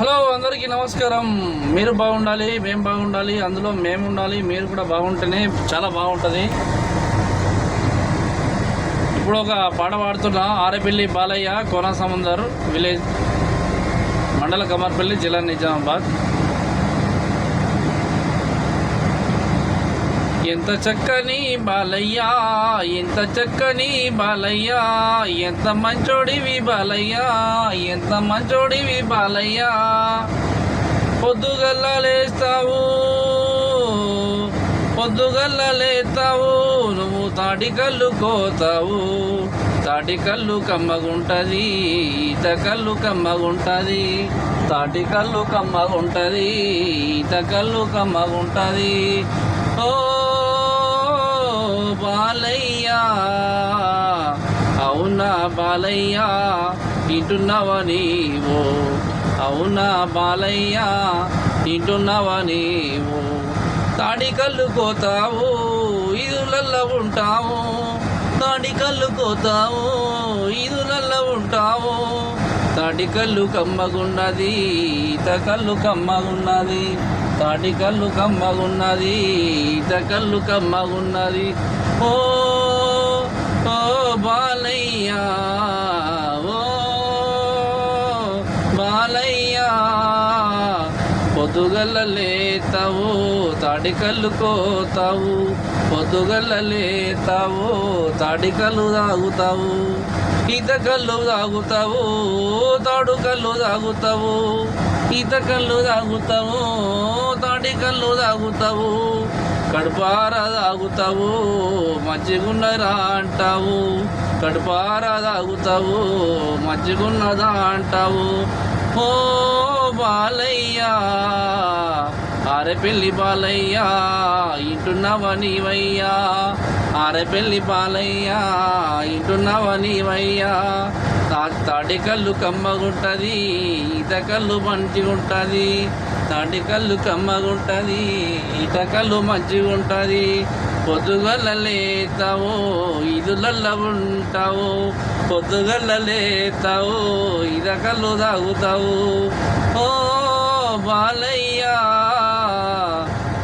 Hello అందరికీ నమస్కారం. మీరు బాగుండాలి, మేము బాగుండాలి, అందులో మేము ఉండాలి. మీరు కూడా బాగుంటేనే చాలా బాగుంటుంది. ఇప్పుడు ఒక పాట పాడుతున్నా. ఆరేపల్లి బాలయ్య, కోనసముందర్ విలేజ్, మండల కమర్పల్లి, జిల్లా నిజామాబాద్. ఎంత చక్కని బాలయ్య, ఎంత చక్కని బాలయ్య, ఎంత మంచోడివి బాలయ్య, ఎంత మంచోడివి బాలయ్య. పొద్దుగల్లా లేస్తావు, పొద్దుగల్లా లేస్తావు, నువ్వు తాటి కళ్ళు కోతావు. తాటి కళ్ళు కమ్మగుంటది, ఈత కళ్ళు కమ్మగుంటది. తాటి కళ్ళు కమ్మగుంటది, ఈత కళ్ళు కమ్మగుంటది. ఓ బాలయ్య, అవునా బాలయ్య, ఇంటున్నావా నీవు? అవునా బాలయ్య, ఇంటున్నావా నీవు? తాడి కళ్ళు కోతావు, ఇదులల్లో ఉంటావు. తాడి కళ్ళు కోతావు, ఇదులల్లో ఉంటావు. తాటి కళ్ళు కమ్మగున్నది, ఈత కళ్ళు కమ్మగున్నది. తాటి కళ్ళు కమ్మగున్నది, ఈత కళ్ళు కమ్మగున్నది. ఓ ఓ బాలయ్య, ఓ బాలయ్య, పొద్దుగల్ల లేతావు, తాటి కళ్ళు కోతావు. పొద్దుగల్ల లేతావు, తాటి కళ్ళు తాగుతావు. ఈత కళ్ళు తాగుతావు, తాడు కళ్ళు తాగుతావు. ఈత కళ్ళు తాగుతావు, తాటి కళ్ళు తాగుతావు. కడుపారా తాగుతావు, మంచిగున్నరా అంటావు. కడుపారా తాగుతావు, మంచిగున్నదా అంటావు. ఓ బాలయ్య, ఆరేపల్లి బాలయ్య, ఇంటున్నావా నీవయ్యా? ఆరేపల్లి బాలయ్య, ఇంటున్నావా నీవయ్యా? తాటి కళ్ళు కమ్మగుంటది, ఈత కళ్ళు మంచిగుంటది. తాటి కళ్ళు కమ్మగుంటది, ఈత కళ్ళు మంచిగుంటది. పొద్దుగల్ల లేతావు, ఇదులల్లో ఉంటావు. పొద్దుగల్ల లేతావు, ఈత కళ్ళు తాగుతావు. ఓ బాలయ్య,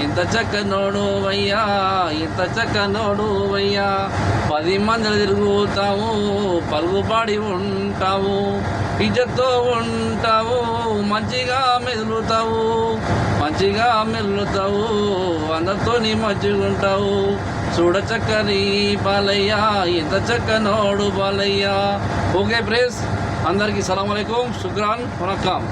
ఎంత చక్కనోడువయ్యా, ఎంత చక్కనోడువయ్యా. 10 మందిలు తిరుగుతావు, పలుకుపాడి ఉంటావు. ఇజ్జత్తో ఉంటావు, మంచిగా మెదులుతావు. మంచిగా మెదులుతావు, అందరితోని మంచిగుంటావు. చూడ చక్కని బాలయ్య, ఎంత చక్కనోడు బాలయ్య. ఓకే ప్రేస్, అందరికీ సలాం అలైకుం, శుక్రాన్, వనక్కం.